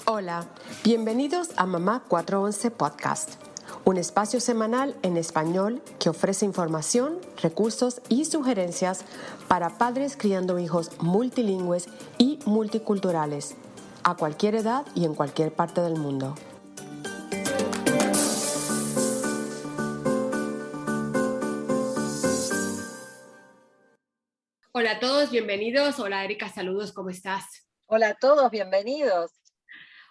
Hola, bienvenidos a Mamá 411 Podcast, un espacio semanal en español que ofrece información, recursos y sugerencias para padres criando hijos multilingües y multiculturales, a cualquier edad y en cualquier parte del mundo. Hola a todos, bienvenidos. Hola Erika, saludos, ¿cómo estás? Hola a todos, bienvenidos.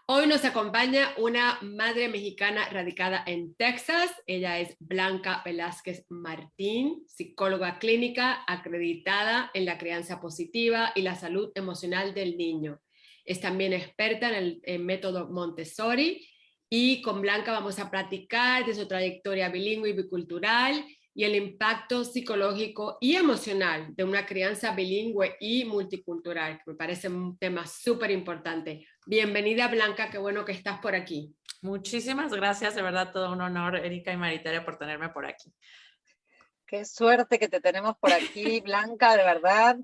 Hoy nos acompaña una madre mexicana radicada en Texas. Ella es Blanca Velázquez Martín, psicóloga clínica acreditada en la crianza positiva y la salud emocional del niño. Es también experta en el método Montessori y con Blanca vamos a platicar de su trayectoria bilingüe y bicultural y el impacto psicológico y emocional de una crianza bilingüe y multicultural, que me parece un tema súper importante. Bienvenida, Blanca, qué bueno que estás por aquí. Muchísimas gracias, de verdad, todo un honor, Erika y Maritere, por tenerme por aquí. Qué suerte que te tenemos por aquí, Blanca, de verdad.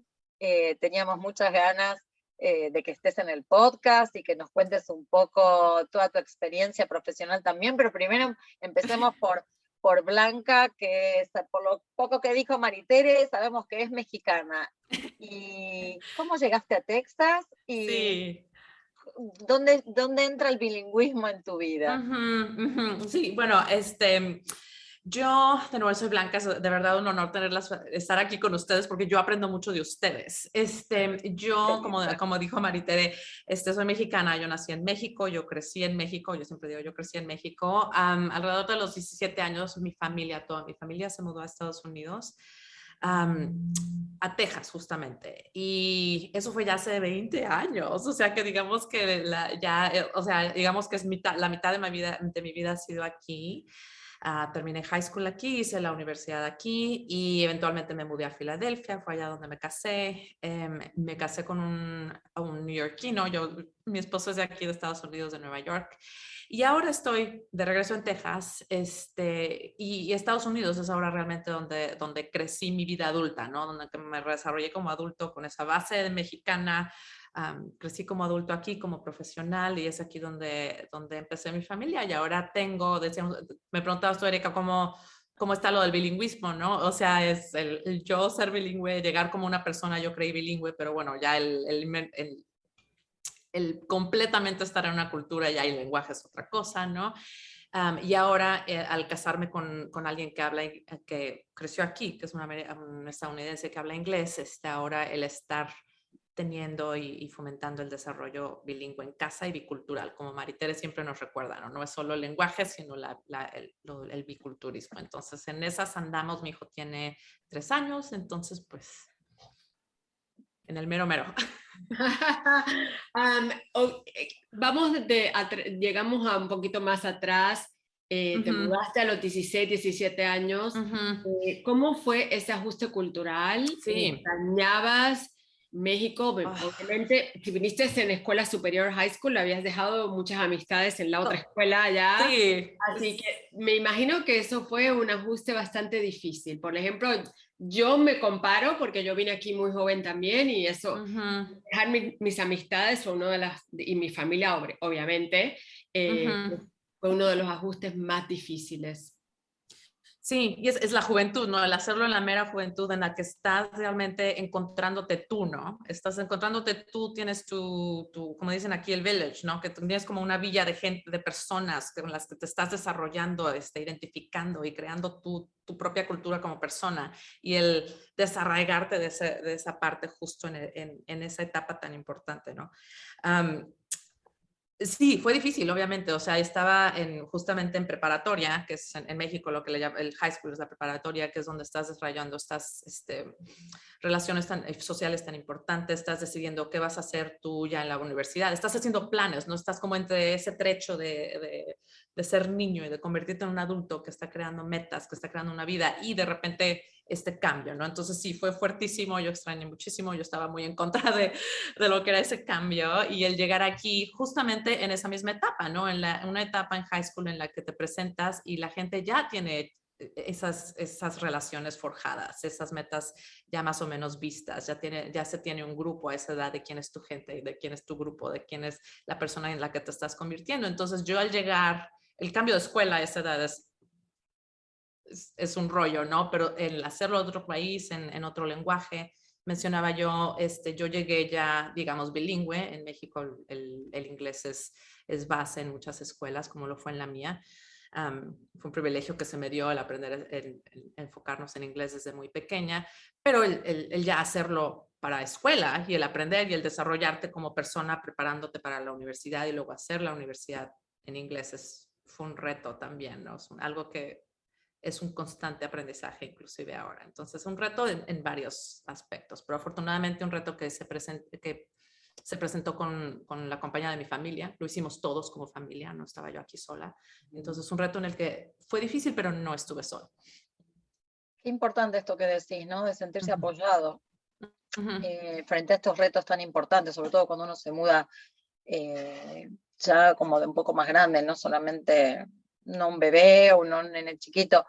Teníamos muchas ganas de que estés en el podcast y que nos cuentes un poco toda tu experiencia profesional también, pero primero empecemos por Blanca, que es, por lo poco que dijo Maritere, sabemos que es mexicana. ¿Y cómo llegaste a Texas? Y Sí. ¿Dónde entra el bilingüismo en tu vida? Sí, bueno, yo de nuevo soy Blanca, es de verdad un honor estar aquí con ustedes porque yo aprendo mucho de ustedes. Yo, como dijo Maritere, soy mexicana, yo nací en México, yo crecí en México, yo siempre digo, yo crecí en México. Alrededor de los 17 años, toda mi familia se mudó a Estados Unidos. A Texas justamente, y eso fue ya hace 20 años, o sea que digamos que digamos que es la mitad de mi vida ha sido aquí. Terminé high school aquí, hice la universidad aquí y eventualmente me mudé a Filadelfia, fue allá donde me casé. Me casé con un neoyorquino, mi esposo es de aquí, de Estados Unidos, de Nueva York. Y ahora estoy de regreso en Texas, y Estados Unidos es ahora realmente donde crecí mi vida adulta, ¿no? Donde me desarrollé como adulto con esa base mexicana. Crecí como adulto aquí, como profesional, y es aquí donde empecé mi familia. Y ahora me preguntabas tú, Erika, ¿cómo está lo del bilingüismo, no? O sea, es el yo ser bilingüe, llegar como una persona, yo creí bilingüe, pero bueno, ya el completamente estar en una cultura ya el lenguaje es otra cosa, ¿no? Y ahora, al casarme con alguien que creció aquí, que es un estadounidense que habla inglés, ahora el estar teniendo y fomentando el desarrollo bilingüe en casa y bicultural, como Maritere siempre nos recuerda, ¿no? No es solo el lenguaje, sino el biculturismo. Entonces, en esas andamos, mi hijo tiene 3 años, entonces, pues, en el mero mero. Llegamos a un poquito más atrás. Te mudaste a los 16, 17 años. ¿Cómo fue ese ajuste cultural? Sí. ¿Extrañabas México? Obviamente, si viniste en escuela superior high school, habías dejado muchas amistades en la otra escuela allá. Sí. Así que me imagino que eso fue un ajuste bastante difícil. Por ejemplo, yo me comparo porque yo vine aquí muy joven también y eso, dejar mis amistades fue y mi familia obviamente, fue uno de los ajustes más difíciles. Sí, y es la juventud, ¿no? El hacerlo en la mera juventud en la que estás realmente encontrándote tú, ¿no? Estás encontrándote tú, tienes como dicen aquí, el village, ¿no? Que tienes como una villa de gente, de personas con las que te estás desarrollando, identificando y creando tu propia cultura como persona, y el desarraigarte de esa parte justo en esa etapa tan importante, ¿no? Sí, fue difícil, obviamente. O sea, estaba justamente en preparatoria, que es en México lo que le llaman el high school, es la preparatoria, que es donde estás desarrollando estas relaciones sociales tan importantes, estás decidiendo qué vas a hacer tú ya en la universidad, estás haciendo planes, no estás como entre ese trecho de ser niño y de convertirte en un adulto que está creando metas, que está creando una vida, y de repente este cambio, ¿no? Entonces sí, fue fuertísimo, yo extrañé muchísimo, yo estaba muy en contra de lo que era ese cambio, y el llegar aquí justamente en esa misma etapa, ¿no? Una etapa en high school en la que te presentas y la gente ya tiene esas relaciones forjadas, esas metas ya más o menos vistas, ya se tiene un grupo a esa edad de quién es tu gente, de quién es tu grupo, de quién es la persona en la que te estás convirtiendo. Entonces yo al llegar, el cambio de escuela a esa edad es un rollo, ¿no? Pero el hacerlo en otro país, en otro lenguaje, mencionaba yo, yo llegué ya, digamos, bilingüe. En México el inglés es base en muchas escuelas, como lo fue en la mía. Fue un privilegio que se me dio el aprender, el enfocarnos en inglés desde muy pequeña, pero el ya hacerlo para escuela y el aprender y el desarrollarte como persona preparándote para la universidad y luego hacer la universidad en inglés fue un reto también, ¿no? Es algo que es un constante aprendizaje inclusive ahora. Entonces, un reto en varios aspectos, pero afortunadamente un reto que se presentó con la compañía de mi familia. Lo hicimos todos como familia, no estaba yo aquí sola. Entonces, un reto en el que fue difícil, pero no estuve sola. Qué importante esto que decís, ¿no? De sentirse apoyado Uh-huh. frente a estos retos tan importantes, sobre todo cuando uno se muda ya como de un poco más grande, no solamente no un bebé o no un nene chiquito.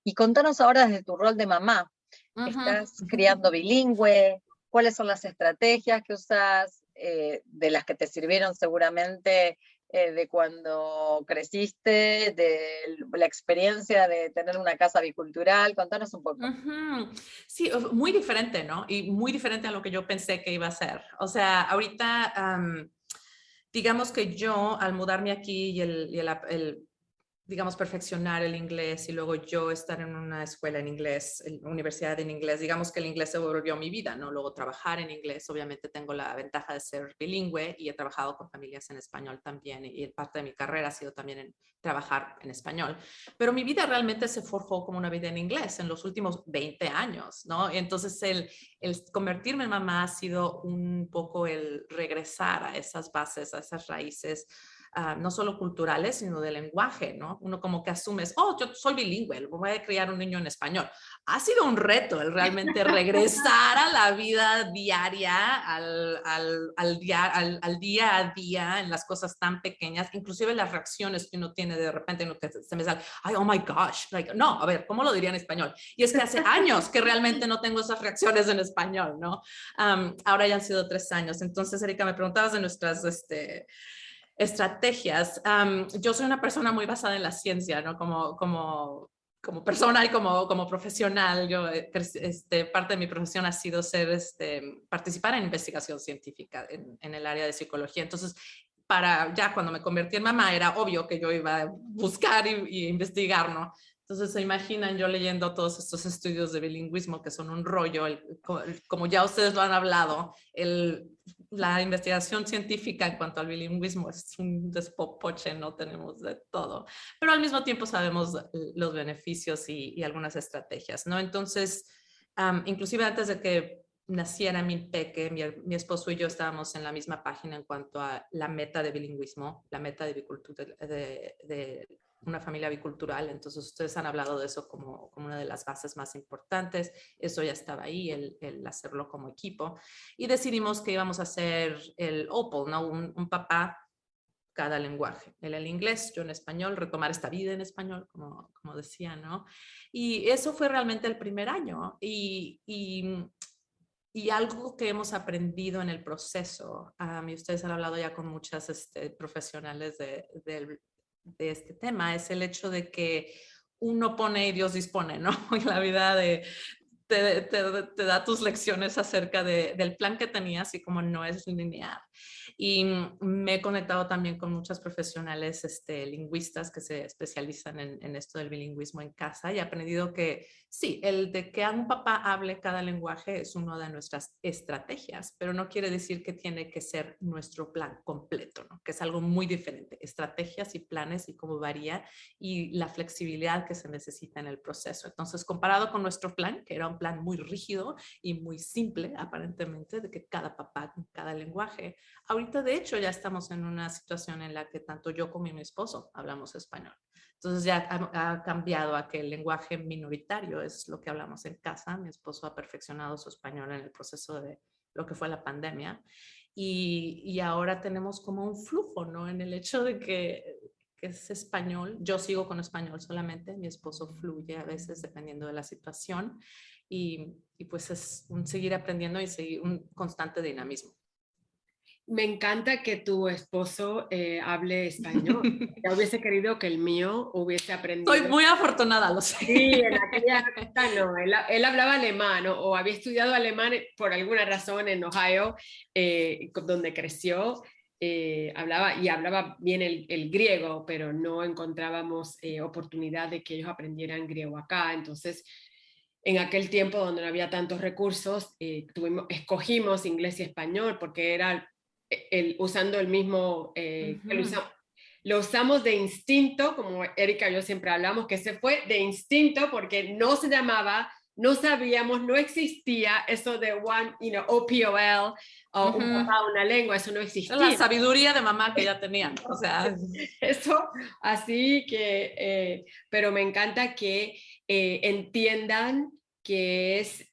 Y contanos ahora desde tu rol de mamá. ¿Estás criando bilingüe? ¿Cuáles son las estrategias que usas, de las que te sirvieron seguramente de cuando creciste, de la experiencia de tener una casa bicultural? Contanos un poco. Uh-huh. Sí, muy diferente, ¿no? Y muy diferente a lo que yo pensé que iba a ser. O sea, ahorita, digamos que yo al mudarme aquí y digamos, perfeccionar el inglés y luego yo estar en una escuela en inglés, en universidad en inglés, digamos que el inglés se volvió mi vida, ¿no? Luego trabajar en inglés, obviamente tengo la ventaja de ser bilingüe y he trabajado con familias en español también y parte de mi carrera ha sido también en trabajar en español, pero mi vida realmente se forjó como una vida en inglés en los últimos 20 años, ¿no? Entonces el convertirme en mamá ha sido un poco el regresar a esas bases, a esas raíces, no solo culturales, sino de lenguaje, ¿no? Uno como que asumes, oh, yo soy bilingüe, voy a criar un niño en español. Ha sido un reto el realmente regresar a la vida diaria, al día a día, en las cosas tan pequeñas, inclusive las reacciones que uno tiene de repente, en lo que se me sale, ay, oh my gosh, like, no, a ver, ¿cómo lo diría en español? Y es que hace años que realmente no tengo esas reacciones en español, ¿no? Ahora ya han sido 3 años. Entonces, Erika, me preguntabas de nuestras, estrategias. Yo soy una persona muy basada en la ciencia, ¿no? Como persona y como profesional. Yo, parte de mi profesión ha sido participar en investigación científica en el área de psicología. Entonces, ya cuando me convertí en mamá, era obvio que yo iba a buscar y investigar, ¿no? Entonces se imaginan yo leyendo todos estos estudios de bilingüismo que son un rollo, como ya ustedes lo han hablado, la investigación científica en cuanto al bilingüismo es un despopoche, no tenemos de todo, pero al mismo tiempo sabemos los beneficios y algunas estrategias, ¿no? Entonces, inclusive antes de que naciera mi peque, mi esposo y yo estábamos en la misma página en cuanto a la meta de bilingüismo, la meta de bicultura, de una familia bicultural. Entonces ustedes han hablado de eso como una de las bases más importantes. Eso ya estaba ahí, el hacerlo como equipo. Y decidimos que íbamos a hacer el OPAL, ¿no? Un papá cada lenguaje. Él en inglés, yo en español, retomar esta vida en español, como decía, ¿no? Y eso fue realmente el primer año. Y algo que hemos aprendido en el proceso, y ustedes han hablado ya con muchas profesionales de este tema, es el hecho de que uno pone y Dios dispone, ¿no? Y la vida te da tus lecciones acerca del plan que tenías y cómo no es lineal. Y me he conectado también con muchas profesionales lingüistas que se especializan en esto del bilingüismo en casa y he aprendido que sí, el de que un papá hable cada lenguaje es una de nuestras estrategias, pero no quiere decir que tiene que ser nuestro plan completo, ¿no? Que es algo muy diferente. Estrategias y planes y cómo varía y la flexibilidad que se necesita en el proceso. Entonces, comparado con nuestro plan, que era un plan muy rígido y muy simple, aparentemente, de que cada papá, cada lenguaje, ahorita de hecho ya estamos en una situación en la que tanto yo como mi esposo hablamos español. Entonces ya ha cambiado a que el lenguaje minoritario es lo que hablamos en casa. Mi esposo ha perfeccionado su español en el proceso de lo que fue la pandemia y ahora tenemos como un flujo, ¿no? En el hecho de que que es español. Yo sigo con español solamente, mi esposo fluye a veces dependiendo de la situación y pues es un seguir aprendiendo y seguir un constante dinamismo. Me encanta que tu esposo hable español. Ya hubiese querido que el mío hubiese aprendido. Soy muy afortunada, lo sé. Sí, en aquella época no, él hablaba alemán, ¿no? O había estudiado alemán por alguna razón en Ohio, donde creció, hablaba bien el griego, pero no encontrábamos oportunidad de que ellos aprendieran griego acá. Entonces, en aquel tiempo donde no había tantos recursos, escogimos inglés y español porque era usando el mismo, lo usamos de instinto, como Erika y yo siempre hablamos, que se fue de instinto porque no se llamaba, no sabíamos, no existía eso de OPOL, o un papá, una lengua, eso no existía. La sabiduría de mamá que ya tenían, o sea. Eso, así que, pero me encanta que entiendan que es,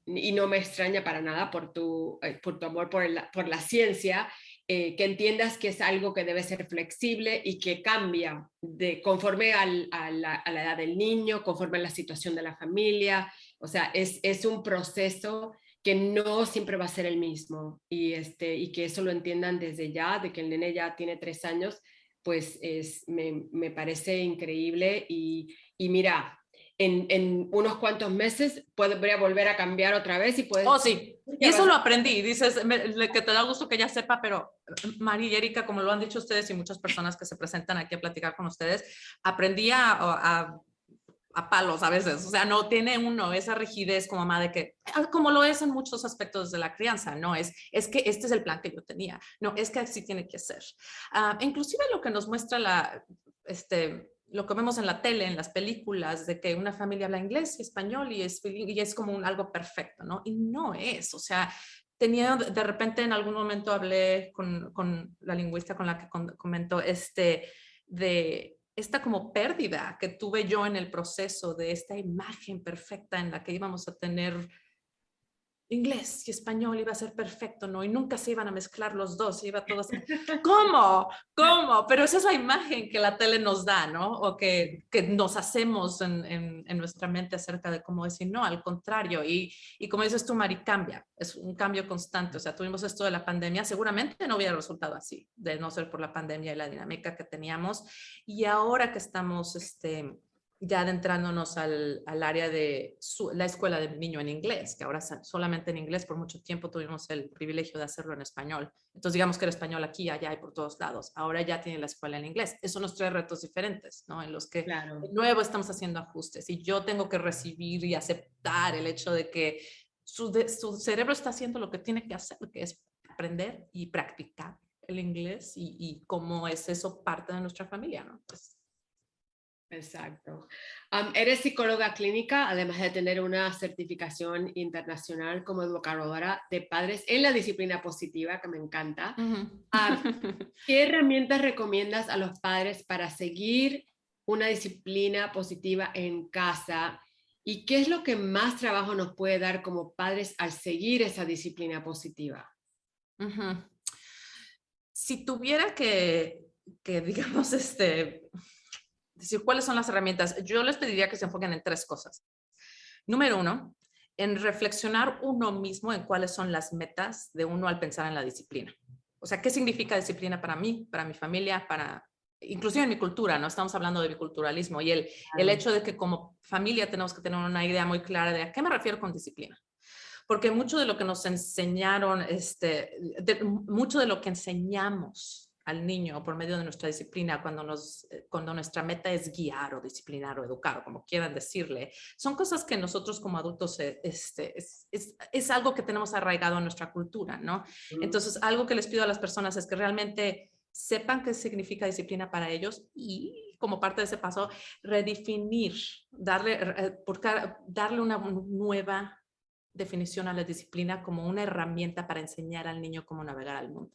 y no me extraña para nada por tu amor por la ciencia, que entiendas que es algo que debe ser flexible y que cambia conforme a la edad del niño, conforme a la situación de la familia. O sea, es un proceso que no siempre va a ser el mismo y que eso lo entiendan desde ya, de que el nene ya tiene 3 años, pues me parece increíble y mira, en unos cuantos meses podría volver a cambiar otra vez y puedes... Oh, sí. Y eso lo aprendí. Dices que te da gusto que ella sepa, pero Mari y Erika, como lo han dicho ustedes y muchas personas que se presentan aquí a platicar con ustedes, aprendí a palos a veces. O sea, no tiene uno esa rigidez como mamá de que, como lo es en muchos aspectos de la crianza, no es que este es el plan que yo tenía. No, es que así tiene que ser. Inclusive lo que nos muestra lo que vemos en la tele, en las películas, de que una familia habla inglés y español y es como algo perfecto, ¿no? Y no es, o sea, de repente en algún momento hablé con la lingüista con la que comentó de esta como pérdida que tuve yo en el proceso de esta imagen perfecta en la que íbamos a tener inglés y español, iba a ser perfecto, ¿no? Y nunca se iban a mezclar los dos, iba todo a ser, ¿cómo? Pero esa es la imagen que la tele nos da, ¿no? O que nos hacemos en nuestra mente acerca de cómo decir, no, al contrario. Y como dices tú, Mari, cambia, es un cambio constante. O sea, tuvimos esto de la pandemia, seguramente no hubiera resultado así, de no ser por la pandemia y la dinámica que teníamos. Y ahora que estamos, ya adentrándonos al área de la escuela del niño en inglés, que ahora solamente en inglés, por mucho tiempo tuvimos el privilegio de hacerlo en español. Entonces digamos que el español aquí, allá y por todos lados. Ahora ya tiene la escuela en inglés. Eso nos trae retos diferentes, ¿no? En los que Claro. de nuevo estamos haciendo ajustes y yo tengo que recibir y aceptar el hecho de que su cerebro está haciendo lo que tiene que hacer, que es aprender y practicar el inglés y cómo es eso parte de nuestra familia, ¿no? Pues, exacto. Eres psicóloga clínica, además de tener una certificación internacional como educadora de padres en la disciplina positiva, que me encanta. ¿Qué herramientas recomiendas a los padres para seguir una disciplina positiva en casa? ¿Y qué es lo que más trabajo nos puede dar como padres al seguir esa disciplina positiva? Si tuviera que digamos, decir cuáles son las herramientas, yo les pediría que se enfoquen en 3 cosas. Número 1, en reflexionar uno mismo en cuáles son las metas de uno al pensar en la disciplina. O sea, ¿qué significa disciplina para mí, para mi familia, inclusive en mi cultura? No estamos hablando de biculturalismo y el hecho de que como familia tenemos que tener una idea muy clara de a qué me refiero con disciplina. Porque mucho de lo que nos enseñaron, mucho de lo que enseñamos al niño por medio de nuestra disciplina, cuando nuestra meta es guiar o disciplinar o educar, o como quieran decirle, son cosas que nosotros como adultos es algo que tenemos arraigado en nuestra cultura, ¿no? Entonces, algo que les pido a las personas es que realmente sepan qué significa disciplina para ellos y como parte de ese paso, redefinir, darle una nueva definición a la disciplina como una herramienta para enseñar al niño cómo navegar al mundo.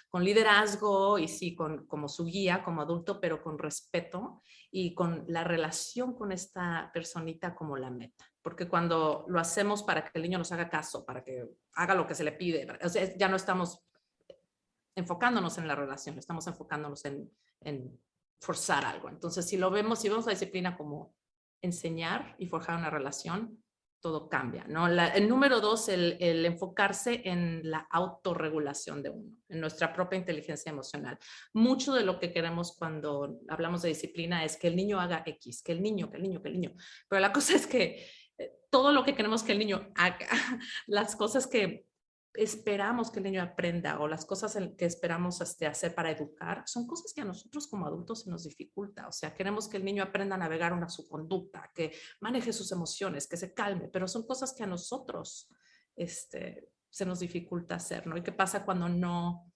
Con liderazgo y sí, como su guía, como adulto, pero con respeto y con la relación con esta personita como la meta. Porque cuando lo hacemos para que el niño nos haga caso, para que haga lo que se le pide, o sea, ya no estamos enfocándonos en la relación, estamos enfocándonos en forzar algo. Entonces, si vemos la disciplina como enseñar y forjar una relación, todo cambia, ¿no? El número 2, el enfocarse en la autorregulación de uno, en nuestra propia inteligencia emocional. Mucho de lo que queremos cuando hablamos de disciplina es que el niño haga X, que el niño. Pero la cosa es que todo lo que queremos que el niño haga, las cosas que esperamos que el niño aprenda o las cosas que esperamos hacer para educar, son cosas que a nosotros como adultos se nos dificulta. O sea, queremos que el niño aprenda a navegar su conducta, que maneje sus emociones, que se calme, pero son cosas que a nosotros se nos dificulta hacer, ¿no? ¿Y qué pasa cuando no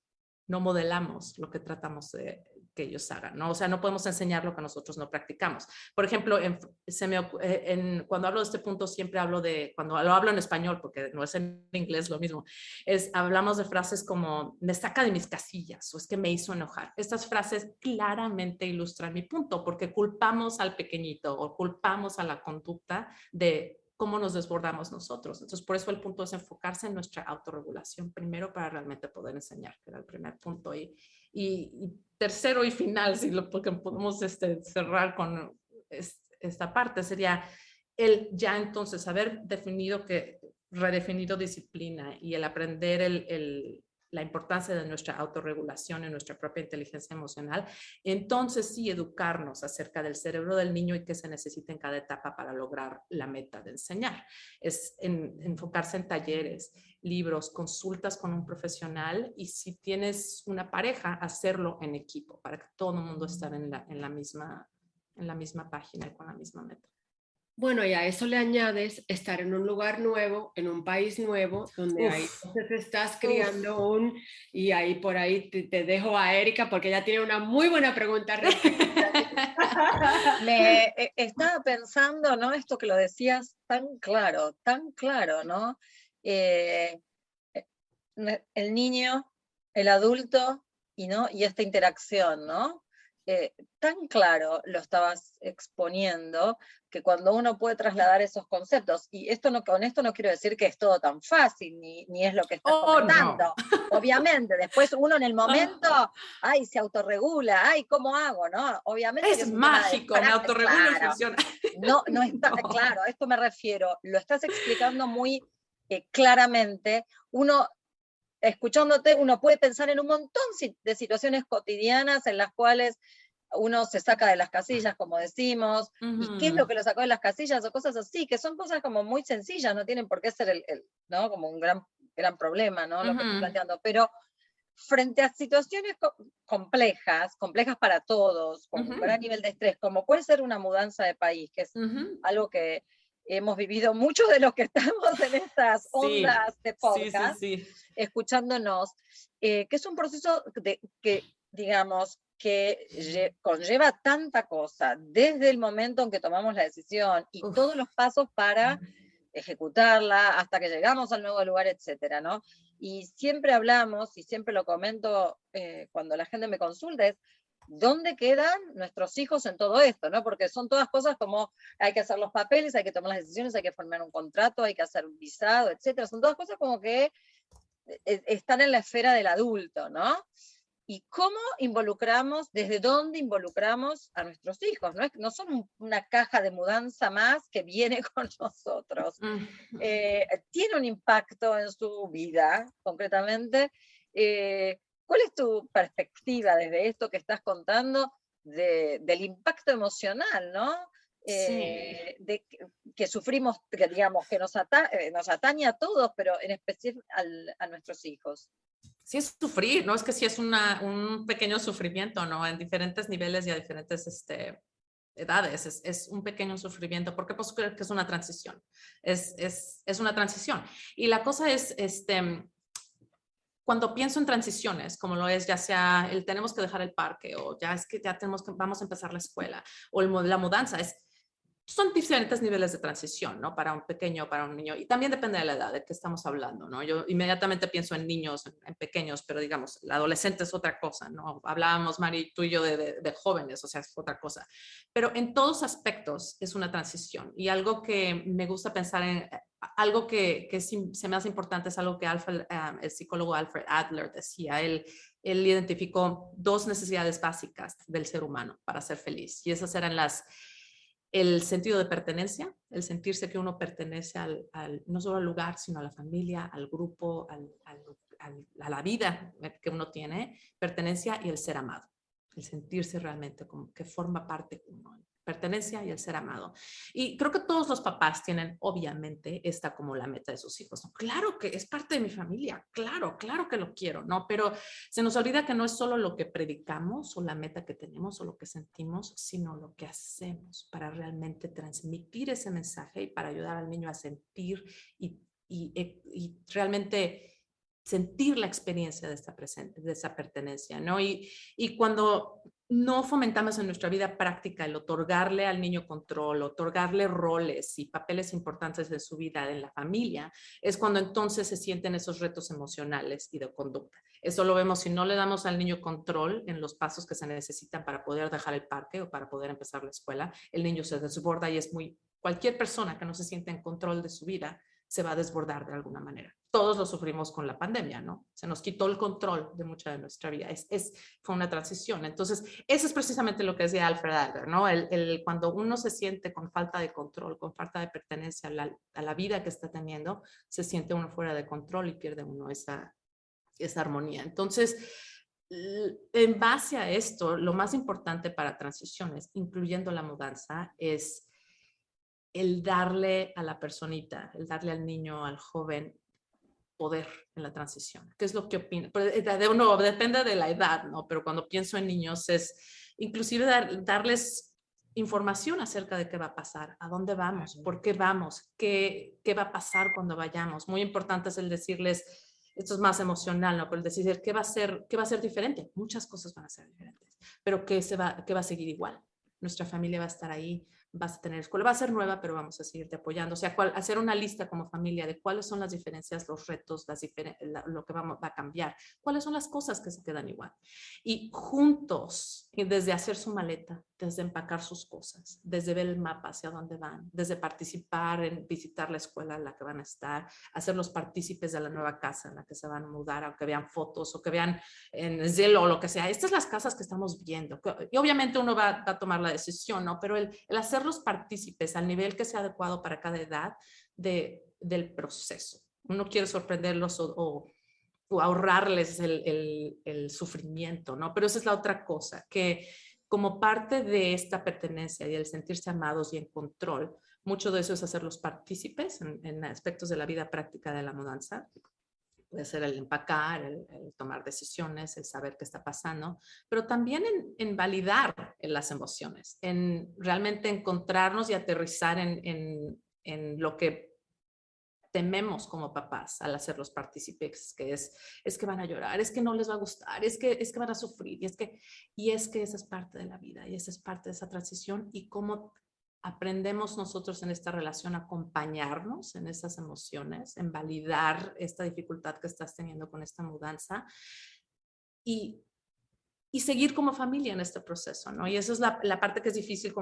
modelamos lo que tratamos de que ellos hagan, ¿no? O sea, no podemos enseñar lo que nosotros no practicamos. Por ejemplo, cuando hablo de este punto, siempre hablo cuando lo hablo en español, porque no es en inglés lo mismo, hablamos de frases como, me saca de mis casillas, o es que me hizo enojar. Estas frases claramente ilustran mi punto, porque culpamos al pequeñito o culpamos a la conducta de cómo nos desbordamos nosotros. Entonces, por eso el punto es enfocarse en nuestra autorregulación primero para realmente poder enseñar, que era el primer punto. Y tercero y final, porque podemos cerrar con esta parte, sería el ya entonces haber redefinido disciplina y el aprender la importancia de nuestra autorregulación y nuestra propia inteligencia emocional, entonces sí educarnos acerca del cerebro del niño y qué se necesita en cada etapa para lograr la meta de enseñar. Es enfocarse en talleres, libros, consultas con un profesional y si tienes una pareja, hacerlo en equipo para que todo el mundo esté en la misma página y con la misma meta. Bueno, y a eso le añades estar en un lugar nuevo, en un país nuevo, donde ahí entonces estás criando y ahí por ahí te dejo a Erika porque ella tiene una muy buena pregunta. Estaba pensando, ¿no? Esto que lo decías tan claro, ¿no? El niño, el adulto y esta interacción, ¿no? Tan claro lo estabas exponiendo que cuando uno puede trasladar esos conceptos, y con esto no quiero decir que es todo tan fácil, ni es lo que estás comentando, no. Obviamente, después uno en el momento, se autorregula, ¿cómo hago? ¿No? Obviamente es mágico, me autorregulo y funciona. No está claro, a esto me refiero, lo estás explicando muy claramente, escuchándote, uno puede pensar en un montón de situaciones cotidianas en las cuales uno se saca de las casillas, como decimos, y qué es lo que lo sacó de las casillas o cosas así, que son cosas como muy sencillas, no tienen por qué ser ¿no? Como un gran problema, ¿no? Lo que estoy planteando, pero frente a situaciones complejas para todos, con un gran nivel de estrés, como puede ser una mudanza de país, que es algo que hemos vivido muchos de los que estamos en estas ondas de podcast, escuchándonos, que es un proceso que, digamos, que conlleva tanta cosa, desde el momento en que tomamos la decisión y todos los pasos para ejecutarla, hasta que llegamos al nuevo lugar, etcétera, ¿no? Y siempre hablamos, y siempre lo comento cuando la gente me consulta, es ¿dónde quedan nuestros hijos en todo esto? ¿No? Porque son todas cosas como hay que hacer los papeles, hay que tomar las decisiones, hay que formar un contrato, hay que hacer un visado, etcétera. Son todas cosas como que están en la esfera del adulto, ¿no? Y cómo involucramos, desde dónde involucramos a nuestros hijos, ¿no? No son una caja de mudanza más que viene con nosotros. Tiene un impacto en su vida, concretamente. ¿Cuál es tu perspectiva desde esto que estás contando del impacto emocional, ¿no? Que sufrimos, que digamos, que nos atañe a todos, pero en especial a nuestros hijos? Sí es sufrir, ¿no? Es que sí es un pequeño sufrimiento, ¿no? En diferentes niveles y a diferentes edades. Es un pequeño sufrimiento, porque pues creo que es una transición. Es una transición. Y la cosa es, cuando pienso en transiciones, como lo es, ya sea tenemos que dejar el parque, o ya es que vamos a empezar la escuela, o la mudanza, son diferentes niveles de transición, ¿no? Para un pequeño, para un niño. Y también depende de la edad de que estamos hablando, ¿no? Yo inmediatamente pienso en niños, en pequeños, pero digamos, la adolescente es otra cosa, ¿no? Hablábamos, Mari, tú y yo, de jóvenes, o sea, es otra cosa. Pero en todos aspectos es una transición. Y algo que me gusta pensar en, algo que se me hace importante es algo que el psicólogo Alfred Adler decía. Él identificó 2 necesidades básicas del ser humano para ser feliz. Y esas eran el sentido de pertenencia, el sentirse que uno pertenece no solo al lugar, sino a la familia, al grupo, a la vida que uno tiene, pertenencia, y el ser amado, el sentirse realmente como que forma parte uno, pertenencia y el ser amado. Y creo que todos los papás tienen, obviamente, esta como la meta de sus hijos, ¿no? Claro que es parte de mi familia, claro que lo quiero, ¿no? Pero se nos olvida que no es solo lo que predicamos o la meta que tenemos o lo que sentimos, sino lo que hacemos para realmente transmitir ese mensaje y para ayudar al niño a sentir y realmente sentir la experiencia de esa pertenencia, ¿no? Y cuando no fomentamos en nuestra vida práctica el otorgarle al niño control, otorgarle roles y papeles importantes de su vida en la familia, es cuando entonces se sienten esos retos emocionales y de conducta. Eso lo vemos si no le damos al niño control en los pasos que se necesitan para poder dejar el parque o para poder empezar la escuela. El niño se desborda y cualquier persona que no se siente en control de su vida se va a desbordar de alguna manera. Todos lo sufrimos con la pandemia, ¿no? Se nos quitó el control de mucha de nuestra vida. Fue una transición. Entonces, eso es precisamente lo que decía Alfred Adler, ¿no? Cuando uno se siente con falta de control, con falta de pertenencia a la vida que está teniendo, se siente uno fuera de control y pierde uno esa armonía. Entonces, en base a esto, lo más importante para transiciones, incluyendo la mudanza, es el darle a la personita, el darle al niño, al joven, poder en la transición. ¿Qué es lo que opina? De uno depende de la edad, ¿no? Pero cuando pienso en niños es inclusive darles información acerca de qué va a pasar, a dónde vamos, por qué vamos, qué va a pasar cuando vayamos. Muy importante es el decirles, esto es más emocional, ¿no? Pero el decir qué va a ser diferente. Muchas cosas van a ser diferentes, pero qué va a seguir igual. Nuestra familia va a estar ahí, vas a tener escuela, va a ser nueva, pero vamos a seguirte apoyando. O sea, hacer una lista como familia de cuáles son las diferencias, los retos, lo que va a cambiar, cuáles son las cosas que se quedan igual. Y juntos, desde hacer su maleta, desde empacar sus cosas, desde ver el mapa hacia dónde van, desde participar en visitar la escuela en la que van a estar, hacerlos partícipes de la nueva casa en la que se van a mudar, aunque vean fotos o que vean en Zillow o lo que sea. Estas son las casas que estamos viendo. Y obviamente uno va a tomar la decisión, ¿no? Pero el hacerlos partícipes al nivel que sea adecuado para cada edad del proceso. Uno quiere sorprenderlos o ahorrarles el sufrimiento, ¿no? Pero esa es la otra cosa, que como parte de esta pertenencia y el sentirse amados y en control, mucho de eso es hacerlos partícipes en aspectos de la vida práctica de la mudanza. Puede ser el empacar, el tomar decisiones, el saber qué está pasando, pero también en validar las emociones, en realmente encontrarnos y aterrizar en lo que tememos como papás al hacerlos partícipes, que es que van a llorar, es que no les va a gustar, es que van a sufrir, y es que esa es parte de la vida, y esa es parte de esa transición, y cómo aprendemos nosotros en esta relación a acompañarnos en esas emociones, en validar esta dificultad que estás teniendo con esta mudanza, y seguir como familia en este proceso, ¿no? Y esa es la parte que es difícil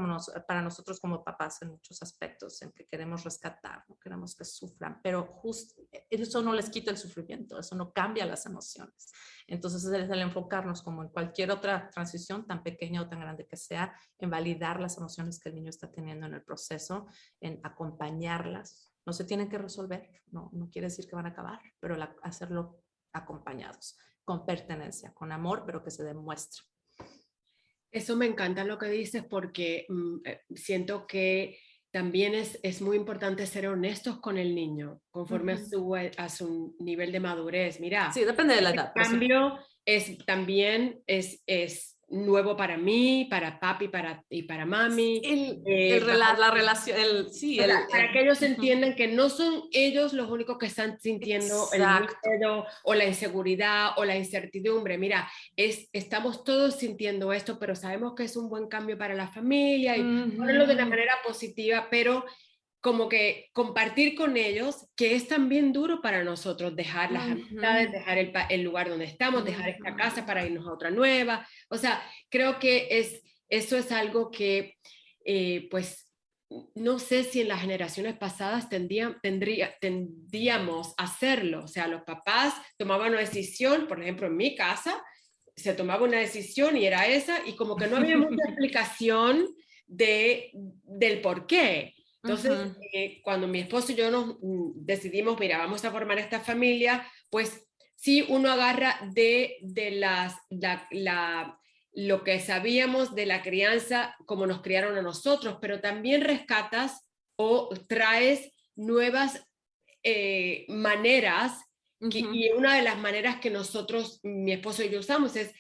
para nosotros como papás en muchos aspectos, en que queremos rescatar, no queremos que sufran, pero justo eso no les quita el sufrimiento, eso no cambia las emociones. Entonces es el enfocarnos, como en cualquier otra transición, tan pequeña o tan grande que sea, en validar las emociones que el niño está teniendo en el proceso, en acompañarlas. No se tienen que resolver, no quiere decir que van a acabar, pero hacerlo acompañados, con pertenencia, con amor, pero que se demuestre. Eso me encanta lo que dices porque siento que también es muy importante ser honestos con el niño conforme a su nivel de madurez. Mira, sí, depende de la edad. El cambio también es nuevo para mí, para papi y para mami. La relación, sí. Para que ellos entiendan que no son ellos los únicos que están sintiendo el miedo o la inseguridad o la incertidumbre. Mira, estamos todos sintiendo esto, pero sabemos que es un buen cambio para la familia y ponerlo de una manera positiva, pero como que compartir con ellos que es también duro para nosotros dejar las amistades, dejar el lugar donde estamos, dejar esta casa para irnos a otra nueva. O sea, creo que eso es algo que, pues, no sé si en las generaciones pasadas tendríamos a hacerlo. O sea, los papás tomaban una decisión, por ejemplo, en mi casa, se tomaba una decisión y era esa, y como que no había mucha explicación del por qué. Entonces, cuando mi esposo y yo nos decidimos, mira, vamos a formar esta familia, pues sí, uno agarra lo que sabíamos de la crianza, como nos criaron a nosotros, pero también rescatas o traes nuevas maneras, y una de las maneras que nosotros, mi esposo y yo usamos es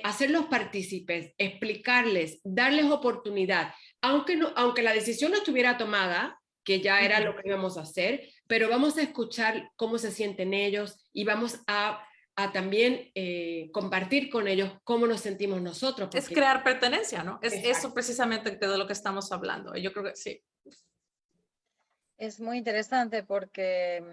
hacerlos partícipes, explicarles, darles oportunidad, aunque la decisión no estuviera tomada, que ya era lo que íbamos a hacer, pero vamos a escuchar cómo se sienten ellos y vamos a también compartir con ellos cómo nos sentimos nosotros. Es crear pertenencia, ¿no? Es eso precisamente de lo que estamos hablando. Yo creo que sí. Es muy interesante porque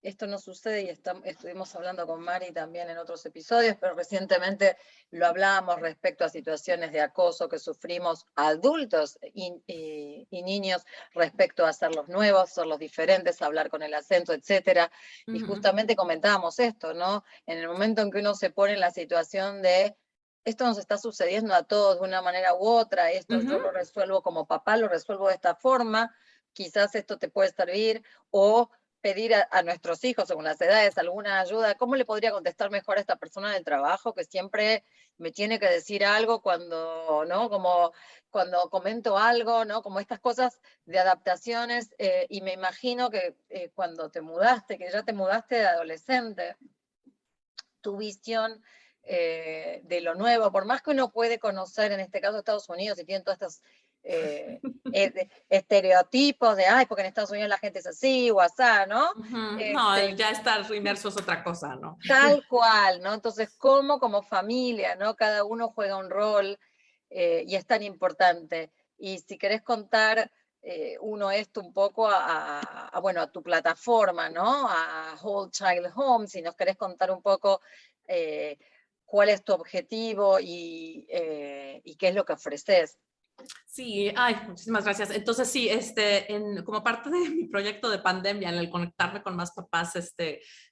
esto no sucede y estuvimos hablando con Mari también en otros episodios, pero recientemente lo hablábamos respecto a situaciones de acoso que sufrimos adultos y niños respecto a ser los nuevos, ser los diferentes, hablar con el acento, etcétera. Y justamente comentábamos esto, ¿no? En el momento en que uno se pone en la situación de esto nos está sucediendo a todos de una manera u otra, esto yo lo resuelvo como papá, lo resuelvo de esta forma, quizás esto te puede servir, o pedir a nuestros hijos, según las edades, alguna ayuda. ¿Cómo le podría contestar mejor a esta persona del trabajo que siempre me tiene que decir algo cuando, ¿no? Como cuando comento algo, ¿no? Como estas cosas de adaptaciones. Y me imagino que cuando te mudaste, que ya te mudaste de adolescente, tu visión de lo nuevo, por más que uno puede conocer, en este caso Estados Unidos, y tienen todas estas estereotipos de, ay, porque en Estados Unidos la gente es así, o asá, ¿no? No, ya estar inmerso es otra cosa, ¿no? Tal cual, ¿no? Entonces, ¿cómo como familia, ¿no? Cada uno juega un rol y es tan importante. Y si querés contar uno esto un poco bueno, a tu plataforma, ¿no? A Whole Child Home, si nos querés contar un poco cuál es tu objetivo y qué es lo que ofreces. Sí, ay, muchísimas gracias. Entonces, sí, como parte de mi proyecto de pandemia, en el conectarme con más papás,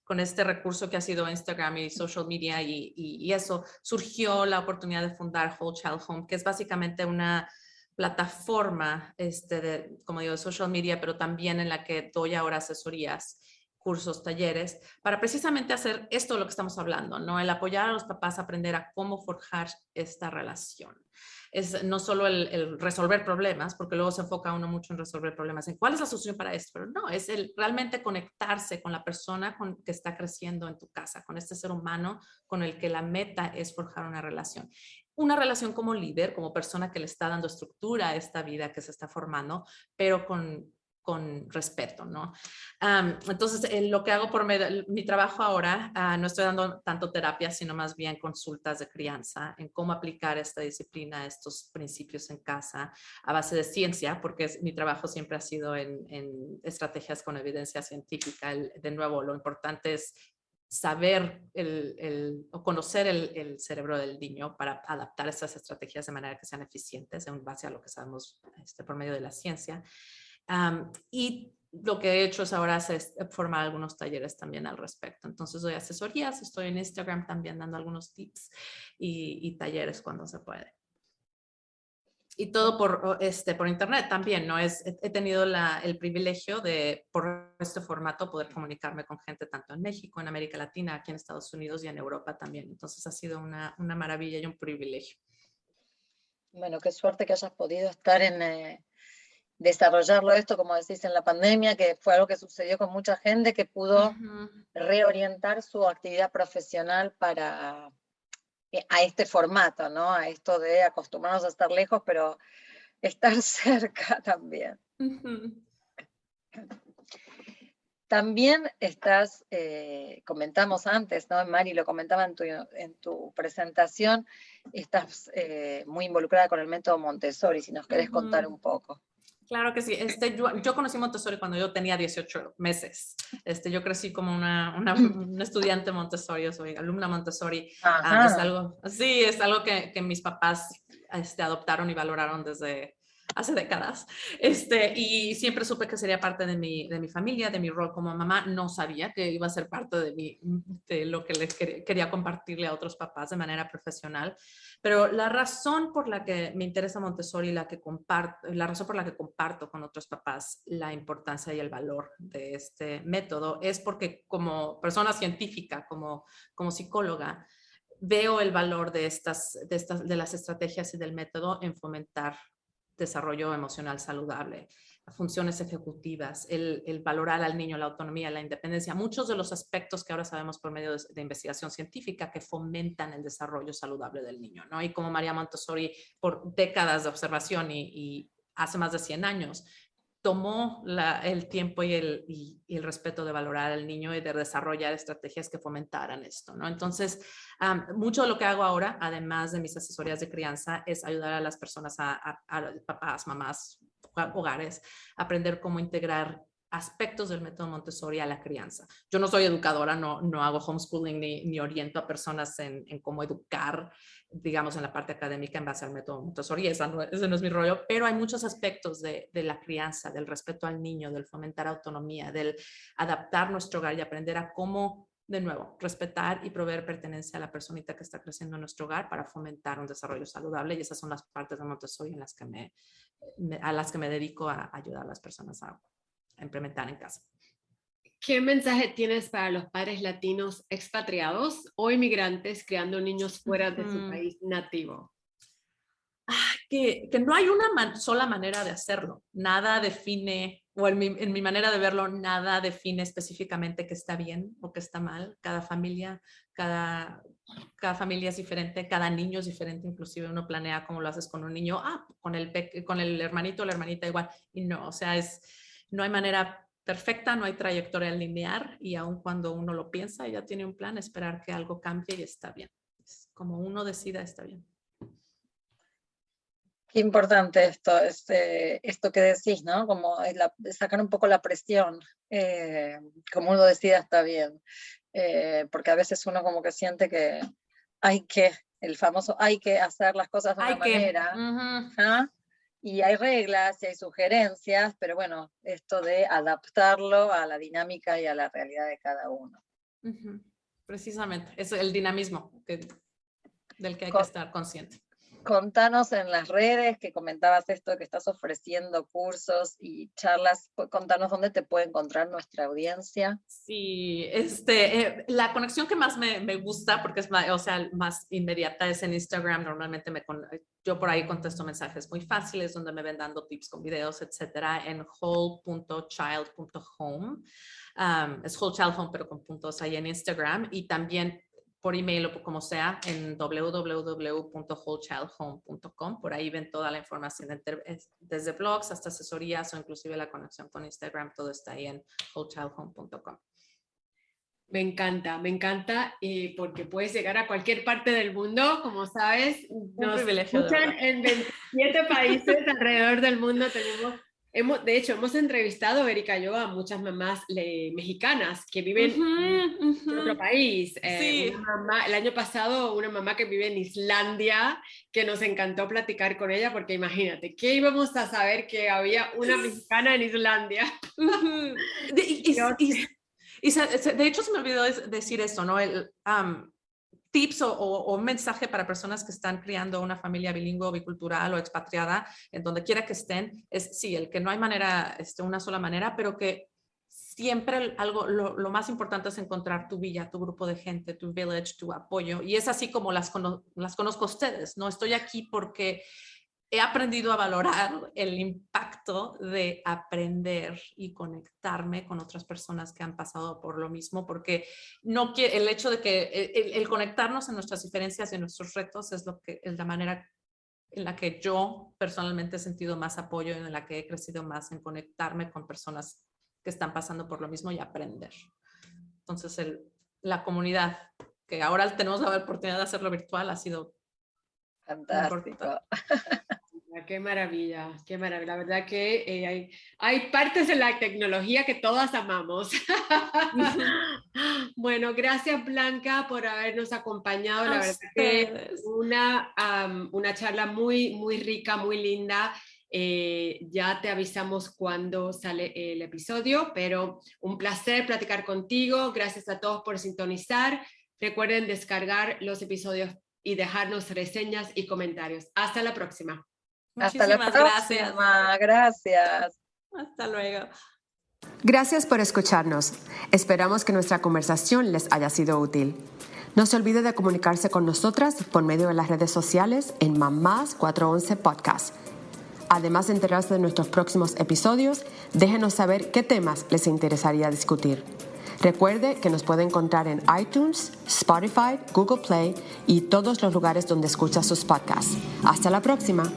con este recurso que ha sido Instagram y social media y eso, surgió la oportunidad de fundar Whole Child Home, que es básicamente una plataforma, como digo, de social media, pero también en la que doy ahora asesorías, cursos, talleres, para precisamente hacer esto de lo que estamos hablando, ¿no? El apoyar a los papás a aprender a cómo forjar esta relación. Es no solo el resolver problemas, porque luego se enfoca uno mucho en resolver problemas, en cuál es la solución para esto, pero no, es el realmente conectarse con la persona que está creciendo en tu casa, con este ser humano con el que la meta es forjar una relación como líder, como persona que le está dando estructura a esta vida que se está formando, pero con respeto, ¿no? Entonces, lo que hago por mi trabajo ahora, no estoy dando tanto terapia, sino más bien consultas de crianza en cómo aplicar esta disciplina, estos principios en casa a base de ciencia, porque mi trabajo siempre ha sido en estrategias con evidencia científica. De nuevo, lo importante es saber o conocer el cerebro del niño para adaptar esas estrategias de manera que sean eficientes en base a lo que sabemos por medio de la ciencia. Y lo que he hecho es ahora formar algunos talleres también al respecto. Entonces doy asesorías, estoy en Instagram también dando algunos tips y talleres cuando se puede. Y todo por internet también, ¿no? He tenido el privilegio de, por este formato, poder comunicarme con gente tanto en México, en América Latina, aquí en Estados Unidos y en Europa también. Entonces ha sido una maravilla y un privilegio. Bueno, qué suerte que hayas podido estar en desarrollarlo esto, como decís, en la pandemia, que fue algo que sucedió con mucha gente, que pudo reorientar su actividad profesional para a este formato, ¿no? A esto de acostumbrarnos a estar lejos, pero estar cerca también. También estás, comentamos antes, ¿no? Mari lo comentaba en tu presentación, estás muy involucrada con el método Montessori, si nos querés contar un poco. Claro que sí. Yo conocí Montessori cuando yo tenía 18 meses. Yo crecí como una estudiante Montessori, soy alumna Montessori. Es algo que mis papás adoptaron y valoraron desde hace décadas. Y siempre supe que sería parte de mi familia, de mi rol como mamá. No sabía que iba a ser parte de lo que les quería compartirle a otros papás de manera profesional. Pero la razón por la que me interesa Montessori, la razón por la que comparto con otros papás la importancia y el valor de este método es porque como persona científica, como psicóloga, veo el valor de las estrategias y del método en fomentar desarrollo emocional saludable, funciones ejecutivas, el valorar al niño la autonomía, la independencia, muchos de los aspectos que ahora sabemos por medio de investigación científica que fomentan el desarrollo saludable del niño, ¿no? Y como María Montessori, por décadas de observación y hace más de 100 años, tomó el tiempo y el respeto de valorar al niño y de desarrollar estrategias que fomentaran esto, ¿no? Entonces, mucho de lo que hago ahora, además de mis asesorías de crianza, es ayudar a las personas, a papás, mamás, hogares, a aprender cómo integrar aspectos del método Montessori a la crianza. Yo no soy educadora, no hago homeschooling ni oriento a personas en cómo educar, digamos, en la parte académica en base al método Montessori, ese no es mi rollo, pero hay muchos aspectos de la crianza, del respeto al niño, del fomentar autonomía, del adaptar nuestro hogar y aprender a cómo, de nuevo, respetar y proveer pertenencia a la personita que está creciendo en nuestro hogar para fomentar un desarrollo saludable, y esas son las partes de Montessori a las que me dedico a ayudar a las personas a implementar en casa. ¿Qué mensaje tienes para los padres latinos expatriados o inmigrantes criando niños fuera de su país nativo? Que no hay una sola manera de hacerlo. Nada define, o en mi manera de verlo, nada define específicamente qué está bien o qué está mal. Cada familia es diferente, cada niño es diferente, inclusive uno planea cómo lo haces con un niño, con el hermanito o la hermanita igual, y no, o sea, no hay manera perfecta, no hay trayectoria lineal, y aun cuando uno lo piensa y ya tiene un plan, esperar que algo cambie y está bien. Como uno decida, está bien. Qué importante esto que decís, ¿no? Como sacar un poco la presión, como uno decida está bien, porque a veces uno como que siente que el famoso hay que hacer las cosas de una manera, ¿ah? Y hay reglas y hay sugerencias, pero bueno, esto de adaptarlo a la dinámica y a la realidad de cada uno. Precisamente, es el dinamismo del que hay que estar consciente. Contanos en las redes que comentabas esto, que estás ofreciendo cursos y charlas, contanos dónde te puede encontrar nuestra audiencia. Sí, la conexión que más me gusta, porque es más inmediata, es en Instagram. Normalmente yo por ahí contesto mensajes muy fáciles donde me ven dando tips con videos, etcétera, en whole.child.home. Es Whole Child Home, pero con puntos ahí en Instagram, y también por email o como sea en www.wholechildhome.com. Por ahí ven toda la información desde blogs hasta asesorías o inclusive la conexión con Instagram. Todo está ahí en wholechildhome.com. Me encanta, porque puedes llegar a cualquier parte del mundo, como sabes. Nos escuchan en 27 países alrededor del mundo. De hecho, hemos entrevistado, Erika y yo, a muchas mamás mexicanas que viven en otro país. Sí. El año pasado, una mamá que vive en Islandia, que nos encantó platicar con ella, porque imagínate, ¿qué íbamos a saber que había una mexicana en Islandia? De hecho, se me olvidó decir esto, ¿no? Tips o un mensaje para personas que están criando una familia bilingüe o bicultural o expatriada, en donde quiera que estén, es sí, el que no hay manera, una sola manera, pero que siempre lo más importante es encontrar tu villa, tu grupo de gente, tu village, tu apoyo. Y es así como las conozco a ustedes. No estoy aquí porque he aprendido a valorar el impacto de aprender y conectarme con otras personas que han pasado por lo mismo, porque el hecho de que el conectarnos en nuestras diferencias y en nuestros retos es la manera en la que yo personalmente he sentido más apoyo, en la que he crecido más, en conectarme con personas que están pasando por lo mismo y aprender. Entonces, la comunidad, que ahora tenemos la oportunidad de hacerlo virtual, ha sido fantástico. Qué maravilla, qué maravilla. La verdad que hay partes en la tecnología que todas amamos. Bueno, gracias Blanca por habernos acompañado. La verdad que una charla muy, muy rica, muy linda. Ya te avisamos cuando sale el episodio, pero un placer platicar contigo. Gracias a todos por sintonizar. Recuerden descargar los episodios y dejarnos reseñas y comentarios. Hasta la próxima. Hasta la próxima. Gracias. Hasta luego. Gracias por escucharnos. Esperamos que nuestra conversación les haya sido útil. No se olvide de comunicarse con nosotras por medio de las redes sociales en Mamás 411 Podcast. Además de enterarse de nuestros próximos episodios, déjenos saber qué temas les interesaría discutir. Recuerde que nos puede encontrar en iTunes, Spotify, Google Play y todos los lugares donde escucha sus podcasts. Hasta la próxima.